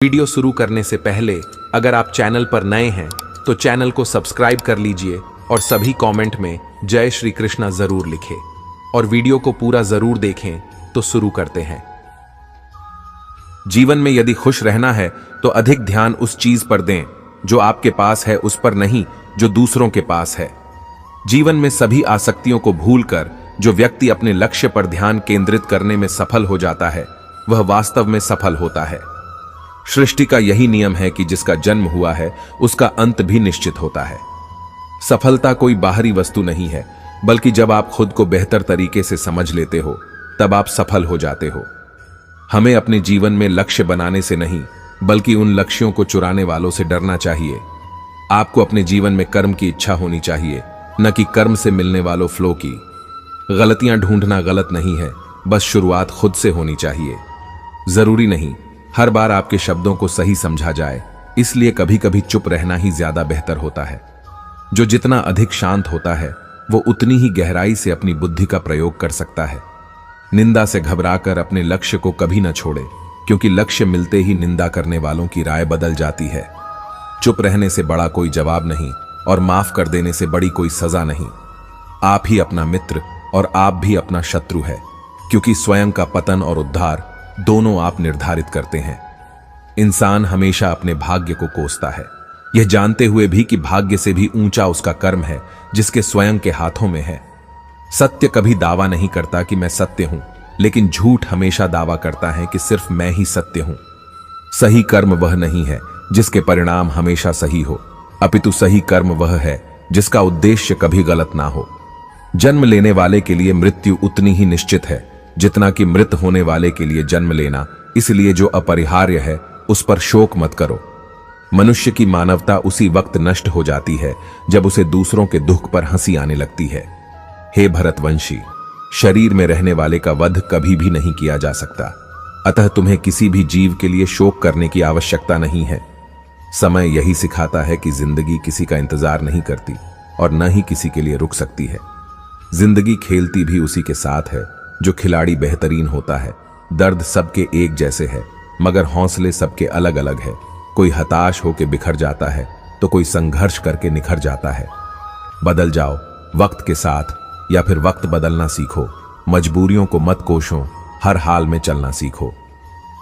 Video शुरू करने से पहले अगर आप चैनल पर नए हैं तो चैनल को सब्सक्राइब कर लीजिए और सभी कमेंट में जय श्री कृष्णा जरूर लिखें और वीडियो को पूरा जरूर देखें। तो शुरू करते हैं। जीवन में यदि खुश रहना है तो अधिक ध्यान उस चीज पर दें जो आपके पास है, उस पर नहीं जो दूसरों के पास है। जीवन में सभी आसक्तियों को भूलकर जो व्यक्ति अपने लक्ष्य पर ध्यान केंद्रित करने में सफल हो जाता है वह वास्तव में सफल होता है। सृष्टि का यही नियम है कि जिसका जन्म हुआ है उसका अंत भी निश्चित होता है। सफलता कोई बाहरी वस्तु नहीं है, बल्कि जब आप खुद को बेहतर तरीके से समझ लेते हो तब आप सफल हो जाते हो। हमें अपने जीवन में लक्ष्य बनाने से नहीं बल्कि उन लक्ष्यों को चुराने वालों से डरना चाहिए। आपको अपने जीवन में कर्म की इच्छा होनी चाहिए, न कि कर्म से मिलने वालों फ्लो की। गलतियां ढूंढना गलत नहीं है, बस शुरुआत खुद से होनी चाहिए। जरूरी नहीं हर बार आपके शब्दों को सही समझा जाए, इसलिए कभी कभी चुप रहना ही ज्यादा बेहतर होता है। जो जितना अधिक शांत होता है वो उतनी ही गहराई से अपनी बुद्धि का प्रयोग कर सकता है। निंदा से घबराकर अपने लक्ष्य को कभी न छोड़े, क्योंकि लक्ष्य मिलते ही निंदा करने वालों की राय बदल जाती है। चुप रहने से बड़ा कोई जवाब नहीं और माफ कर देने से बड़ी कोई सजा नहीं। आप ही अपना मित्र और आप भी अपना शत्रु है, क्योंकि स्वयं का पतन और उद्धार दोनों आप निर्धारित करते हैं। इंसान हमेशा अपने भाग्य को कोसता है, यह जानते हुए भी कि भाग्य से भी ऊंचा उसका कर्म है जिसके स्वयं के हाथों में है। सत्य कभी दावा नहीं करता कि मैं सत्य हूं, लेकिन झूठ हमेशा दावा करता है कि सिर्फ मैं ही सत्य हूं। सही कर्म वह नहीं है जिसके परिणाम हमेशा सही हो, अपितु सही कर्म वह है जिसका उद्देश्य कभी गलत ना हो। जन्म लेने वाले के लिए मृत्यु उतनी ही निश्चित है जितना कि मृत होने वाले के लिए जन्म लेना, इसलिए जो अपरिहार्य है उस पर शोक मत करो। मनुष्य की मानवता उसी वक्त नष्ट हो जाती है जब उसे दूसरों के दुख पर हंसी आने लगती है। हे भरतवंशी, शरीर में रहने वाले का वध कभी भी नहीं किया जा सकता, अतः तुम्हें किसी भी जीव के लिए शोक करने की आवश्यकता नहीं है। समय यही सिखाता है कि जिंदगी किसी का इंतजार नहीं करती और न ही किसी के लिए रुक सकती है। जिंदगी खेलती भी उसी के साथ है जो खिलाड़ी बेहतरीन होता है। दर्द सबके एक जैसे है, मगर हौसले सबके अलग अलग है। कोई हताश होकर बिखर जाता है तो कोई संघर्ष करके निखर जाता है। बदल जाओ वक्त के साथ, या फिर वक्त बदलना सीखो। मजबूरियों को मत कोसो, हर हाल में चलना सीखो।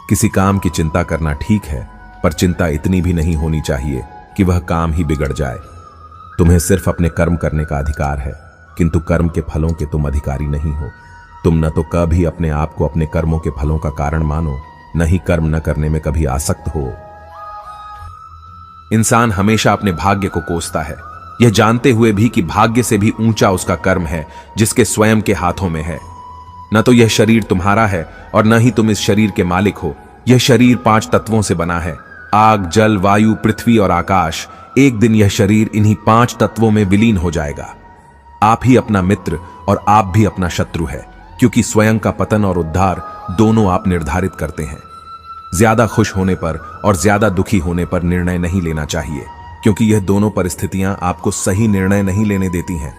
किसी काम की चिंता करना ठीक है, पर चिंता इतनी भी नहीं होनी चाहिए कि वह काम ही बिगड़ जाए। तुम्हें सिर्फ अपने कर्म करने का अधिकार है, किंतु कर्म के फलों के तुम अधिकारी नहीं हो। तुम न तो कभी अपने आप को अपने कर्मों के फलों का कारण मानो, न ही कर्म न करने में कभी आसक्त हो। इंसान हमेशा अपने भाग्य को कोसता है, यह जानते हुए भी कि भाग्य से भी ऊंचा उसका कर्म है जिसके स्वयं के हाथों में है। न तो यह शरीर तुम्हारा है और न ही तुम इस शरीर के मालिक हो। यह शरीर 5 तत्वों से बना है, आग, जल, वायु, पृथ्वी और आकाश। एक दिन यह शरीर इन्हीं 5 तत्वों में विलीन हो जाएगा। आप ही अपना मित्र और आप भी अपना शत्रु है, क्योंकि स्वयं का पतन और उद्धार दोनों आप निर्धारित करते हैं। ज्यादा खुश होने पर और ज्यादा दुखी होने पर निर्णय नहीं लेना चाहिए, क्योंकि यह दोनों परिस्थितियां आपको सही निर्णय नहीं लेने देती हैं।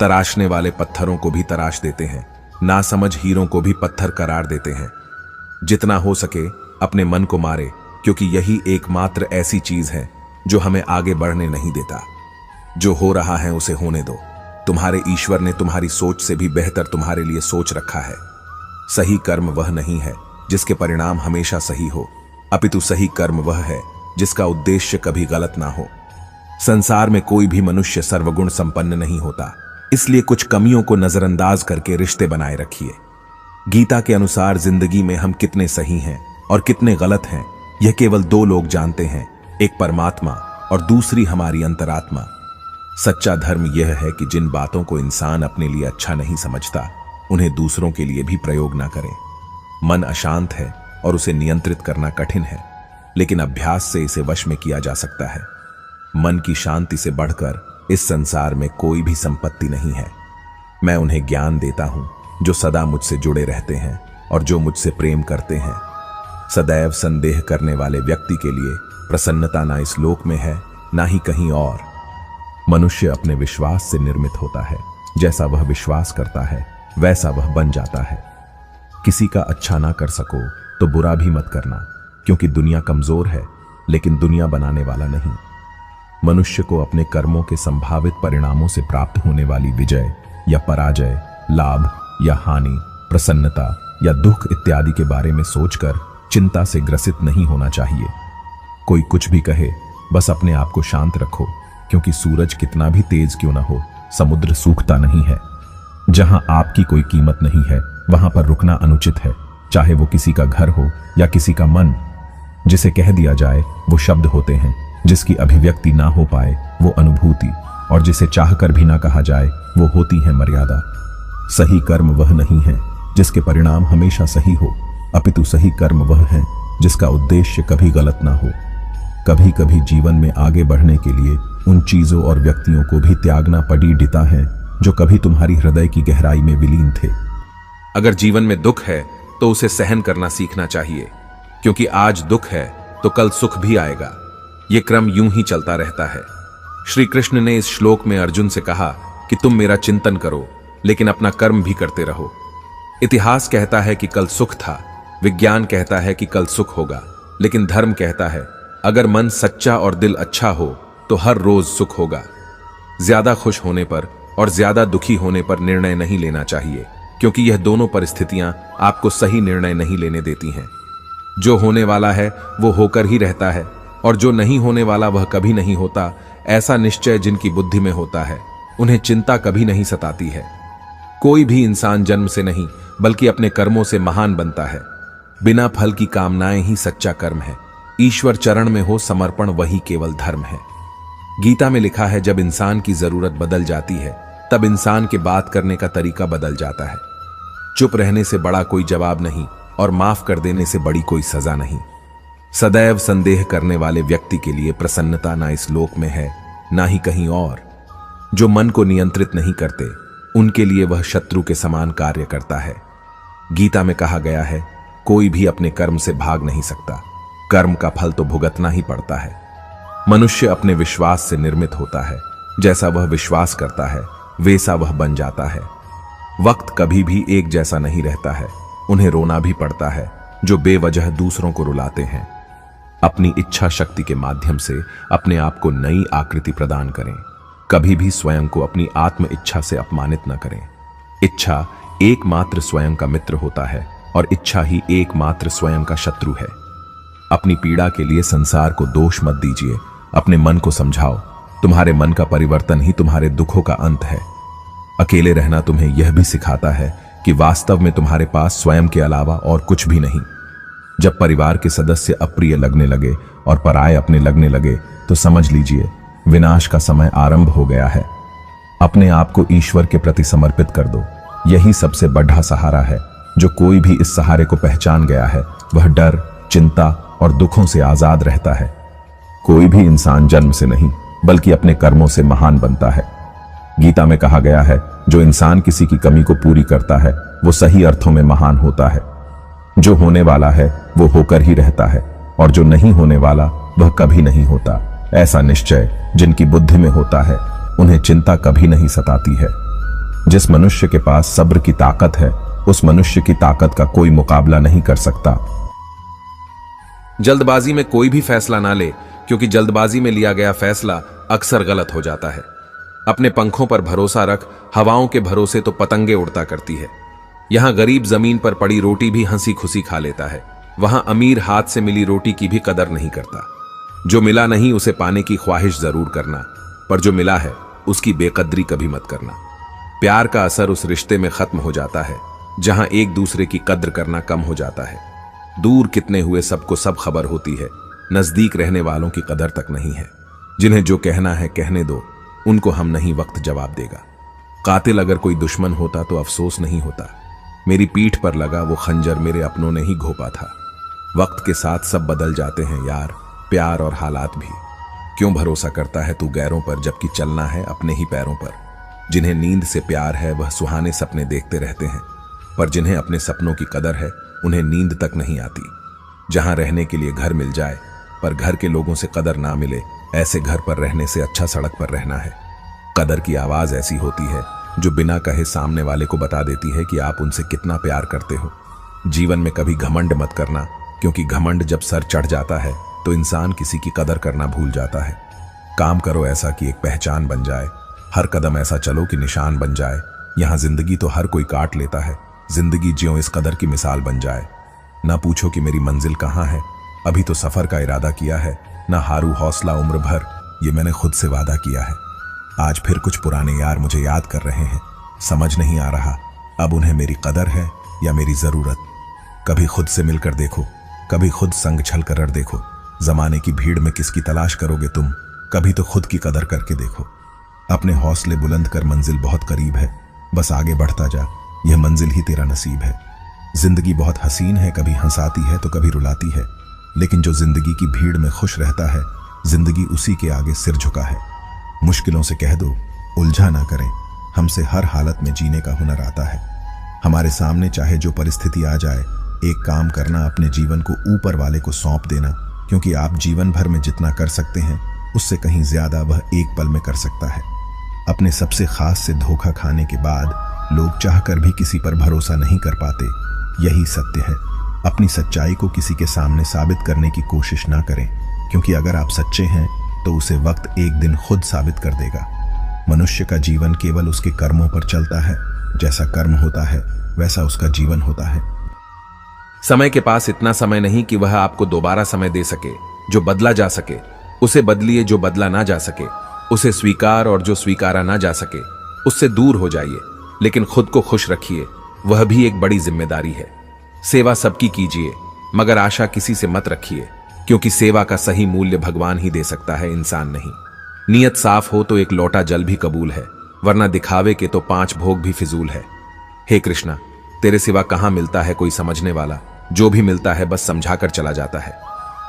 तराशने वाले पत्थरों को भी तराश देते हैं, नासमझ हीरों को भी पत्थर करार देते हैं। जितना हो सके अपने मन को मारे, क्योंकि यही एकमात्र ऐसी चीज है जो हमें आगे बढ़ने नहीं देता। जो हो रहा है उसे होने दो। तुम्हारे ईश्वर ने तुम्हारी सोच से भी बेहतर तुम्हारे लिए सोच रखा है। सही कर्म वह नहीं है जिसके परिणाम हमेशा सही हो, अपितु सही कर्म वह है जिसका उद्देश्य कभी गलत ना हो। संसार में कोई भी मनुष्य सर्वगुण संपन्न नहीं होता, इसलिए कुछ कमियों को नजरअंदाज करके रिश्ते बनाए रखिए। गीता के अनुसार जिंदगी में हम कितने सही हैं और कितने गलत हैं यह केवल 2 लोग जानते हैं, एक परमात्मा और दूसरी हमारी अंतरात्मा। सच्चा धर्म यह है कि जिन बातों को इंसान अपने लिए अच्छा नहीं समझता उन्हें दूसरों के लिए भी प्रयोग ना करें। मन अशांत है और उसे नियंत्रित करना कठिन है, लेकिन अभ्यास से इसे वश में किया जा सकता है। मन की शांति से बढ़कर इस संसार में कोई भी संपत्ति नहीं है। मैं उन्हें ज्ञान देता हूं जो सदा मुझसे जुड़े रहते हैं और जो मुझसे प्रेम करते हैं। सदैव संदेह करने वाले व्यक्ति के लिए प्रसन्नता ना इस लोक में है ना ही कहीं और। मनुष्य अपने विश्वास से निर्मित होता है, जैसा वह विश्वास करता है वैसा वह बन जाता है। किसी का अच्छा ना कर सको तो बुरा भी मत करना, क्योंकि दुनिया कमजोर है, लेकिन दुनिया बनाने वाला नहीं। मनुष्य को अपने कर्मों के संभावित परिणामों से प्राप्त होने वाली विजय या पराजय, लाभ या हानि, प्रसन्नता या दुख इत्यादि के बारे में सोचकर चिंता से ग्रसित नहीं होना चाहिए। कोई कुछ भी कहे, बस अपने आप को शांत रखो, क्योंकि सूरज कितना भी तेज क्यों ना हो, समुद्र सूखता नहीं है। जहां आपकी कोई कीमत नहीं है, वहां पर रुकना अनुचित है, चाहे वो किसी का घर हो या किसी का मन। जिसे कह दिया जाए वो शब्द होते हैं, जिसकी अभिव्यक्ति ना हो पाए वो अनुभूति, और जिसे चाहकर भी ना कहा जाए वो होती है मर्यादा। सही कर्म वह नहीं है जिसके परिणाम हमेशा सही हो, अपितु सही कर्म वह है जिसका उद्देश्य कभी गलत ना हो। कभी कभी जीवन में आगे बढ़ने के लिए उन चीजों और व्यक्तियों को भी त्यागना पड़ता है जो कभी तुम्हारी हृदय की गहराई में विलीन थे। अगर जीवन में दुख है तो उसे सहन करना सीखना चाहिए, क्योंकि आज दुख है तो कल सुख भी आएगा। यह क्रम यूं ही चलता रहता है। श्री कृष्ण ने इस श्लोक में अर्जुन से कहा कि तुम मेरा चिंतन करो, लेकिन अपना कर्म भी करते रहो। इतिहास कहता है कि कल सुख था, विज्ञान कहता है कि कल सुख होगा, लेकिन धर्म कहता है अगर मन सच्चा और दिल अच्छा हो तो हर रोज सुख होगा। ज्यादा खुश होने पर और ज्यादा दुखी होने पर निर्णय नहीं लेना चाहिए, क्योंकि यह दोनों परिस्थितियां आपको सही निर्णय नहीं लेने देती हैं। जो होने वाला है वो होकर ही रहता है, और जो नहीं होने वाला वह कभी नहीं होता। ऐसा निश्चय जिनकी बुद्धि में होता है, उन्हें चिंता कभी नहीं सताती है। कोई भी इंसान जन्म से नहीं बल्कि अपने कर्मों से महान बनता है। बिना फल की कामनाएं ही सच्चा कर्म है। ईश्वर चरण में हो समर्पण वही केवल धर्म है। गीता में लिखा है, जब इंसान की जरूरत बदल जाती है तब इंसान के बात करने का तरीका बदल जाता है। चुप रहने से बड़ा कोई जवाब नहीं, और माफ कर देने से बड़ी कोई सजा नहीं। सदैव संदेह करने वाले व्यक्ति के लिए प्रसन्नता ना इस लोक में है, ना ही कहीं और। जो मन को नियंत्रित नहीं करते, उनके लिए वह शत्रु के समान कार्य करता है। गीता में कहा गया है, कोई भी अपने कर्म से भाग नहीं सकता, कर्म का फल तो भुगतना ही पड़ता है। मनुष्य अपने विश्वास से निर्मित होता है। जैसा वह विश्वास करता है वैसा वह बन जाता है। वक्त कभी भी एक जैसा नहीं रहता है। उन्हें रोना भी पड़ता है जो बेवजह दूसरों को रुलाते हैं। अपनी इच्छा शक्ति के माध्यम से अपने आप को नई आकृति प्रदान करें। कभी भी स्वयं को अपनी आत्म इच्छा से अपमानित न करें। इच्छा एकमात्र स्वयं का मित्र होता है, और इच्छा ही एकमात्र स्वयं का शत्रु है। अपनी पीड़ा के लिए संसार को दोष मत दीजिए, अपने मन को समझाओ। तुम्हारे मन का परिवर्तन ही तुम्हारे दुखों का अंत है। अकेले रहना तुम्हें यह भी सिखाता है कि वास्तव में तुम्हारे पास स्वयं के अलावा और कुछ भी नहीं। जब परिवार के सदस्य अप्रिय लगने लगे और पराये अपने लगने लगे, तो समझ लीजिए विनाश का समय आरंभ हो गया है। अपने आप को ईश्वर के प्रति समर्पित कर दो। यही सबसे बड़ा सहारा है। जो कोई भी इस सहारे को पहचान गया है, वह डर, चिंता और दुखों से आजाद रहता है। कोई भी इंसान जन्म से नहीं बल्कि अपने कर्मों से महान बनता है। गीता में कहा गया है, जो इंसान किसी की कमी को पूरी करता है वो सही अर्थों में महान होता है। जो होने वाला है वो होकर ही रहता है, और जो नहीं होने वाला वह कभी नहीं होता। ऐसा निश्चय जिनकी बुद्धि में होता है, उन्हें चिंता कभी नहीं सताती है। जिस मनुष्य के पास सब्र की ताकत है, उस मनुष्य की ताकत का कोई मुकाबला नहीं कर सकता। जल्दबाजी में कोई भी फैसला ना ले, क्योंकि जल्दबाजी में लिया गया फैसला अक्सर गलत हो जाता है। अपने पंखों पर भरोसा रख, हवाओं के भरोसे तो पतंगे उड़ता करती है। यहां गरीब जमीन पर पड़ी रोटी भी हंसी खुशी खा लेता है, वहां अमीर हाथ से मिली रोटी की भी कदर नहीं करता। जो मिला नहीं उसे पाने की ख्वाहिश जरूर करना, पर जो मिला है उसकी बेकदरी कभी मत करना। प्यार का असर उस रिश्ते में खत्म हो जाता है जहां एक दूसरे की कद्र करना कम हो जाता है। दूर कितने हुए सबको सब खबर होती है, नजदीक रहने वालों की कदर तक नहीं है। जिन्हें जो कहना है कहने दो, उनको हम नहीं, वक्त जवाब देगा। कातिल अगर कोई दुश्मन होता तो अफसोस नहीं होता। मेरी पीठ पर लगा वो खंजर मेरे अपनों ने ही घोपा था। वक्त के साथ सब बदल जाते हैं यार, प्यार और हालात भी। क्यों भरोसा करता है तू गैरों पर, जबकि चलना है अपने ही पैरों पर। जिन्हें नींद से प्यार है वह सुहाने सपने देखते रहते हैं, पर जिन्हें अपने सपनों की कदर है उन्हें नींद तक नहीं आती। जहां रहने के लिए घर मिल जाए पर घर के लोगों से कदर ना मिले, ऐसे घर पर रहने से अच्छा सड़क पर रहना है। कदर की आवाज ऐसी होती है जो बिना कहे सामने वाले को बता देती है कि आप उनसे कितना प्यार करते हो। जीवन में कभी घमंड मत करना, क्योंकि घमंड जब सर चढ़ जाता है तो इंसान किसी की कदर करना भूल जाता है। काम करो ऐसा कि एक पहचान बन जाए, हर कदम ऐसा चलो कि निशान बन जाए। यहां जिंदगी तो हर कोई काट लेता है, जिंदगी ज्यों इस कदर की मिसाल बन जाए। ना पूछो कि मेरी मंजिल कहां है, अभी तो सफर का इरादा किया है। ना हारू हौसला उम्र भर, ये मैंने खुद से वादा किया है। आज फिर कुछ पुराने यार मुझे याद कर रहे हैं, समझ नहीं आ रहा अब उन्हें मेरी कदर है या मेरी जरूरत। कभी खुद से मिलकर देखो, कभी खुद संग छल कर देखो। जमाने की भीड़ में किसकी तलाश करोगे तुम, कभी तो खुद की कदर करके देखो। अपने हौसले बुलंद कर, मंजिल बहुत करीब है, बस आगे बढ़ता जा, यह मंजिल ही तेरा नसीब है। जिंदगी बहुत हसीन है, कभी हंसाती है तो कभी रुलाती है, लेकिन जो जिंदगी की भीड़ में खुश रहता है, जिंदगी उसी के आगे सिर झुका है। मुश्किलों से कह दो उलझा ना करें, हमसे हर हालत में जीने का हुनर आता है। हमारे सामने चाहे जो परिस्थिति आ जाए, एक काम करना, अपने जीवन को ऊपर वाले को सौंप देना, क्योंकि आप जीवन भर में जितना कर सकते हैं उससे कहीं ज्यादा वह एक पल में कर सकता है। अपने सबसे खास से धोखा खाने के बाद लोग चाहकर भी किसी पर भरोसा नहीं कर पाते, यही सत्य है। अपनी सच्चाई को किसी के सामने साबित करने की कोशिश ना करें, क्योंकि अगर आप सच्चे हैं तो उसे वक्त एक दिन खुद साबित कर देगा। मनुष्य का जीवन केवल उसके कर्मों पर चलता है, जैसा कर्म होता है वैसा उसका जीवन होता है। समय के पास इतना समय नहीं कि वह आपको दोबारा समय दे सके। जो बदला जा सके उसे बदलिए, जो बदला ना जा सके उसे स्वीकार, और जो स्वीकारा ना जा सके उससे दूर हो जाइए। लेकिन खुद को खुश रखिए, वह भी एक बड़ी जिम्मेदारी है। सेवा सबकी कीजिए, मगर आशा किसी से मत रखिए, क्योंकि सेवा का सही मूल्य भगवान ही दे सकता है, इंसान नहीं। नियत साफ हो तो एक लोटा जल भी कबूल है, वरना दिखावे के तो 5 भोग भी फिजूल है। हे कृष्णा, तेरे सिवा कहां मिलता है कोई समझने वाला, जो भी मिलता है बस समझाकर चला जाता है।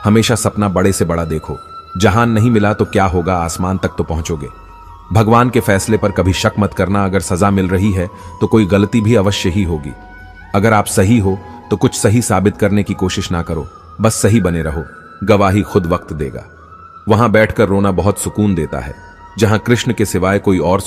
हमेशा सपना बड़े से बड़ा देखो, जहान नहीं मिला तो क्या होगा, आसमान तक तो पहुंचोगे। भगवान के फैसले पर कभी शक मत करना, अगर सजा मिल रही है तो कोई गलती भी अवश्य ही होगी। अगर आप सही हो तो कुछ सही साबित करने की कोशिश ना करो, बस सही बने रहो, गवाही खुद वक्त देगा। वहां बैठकर रोना बहुत सुकून देता है, जहां कृष्ण के सिवाय कोई और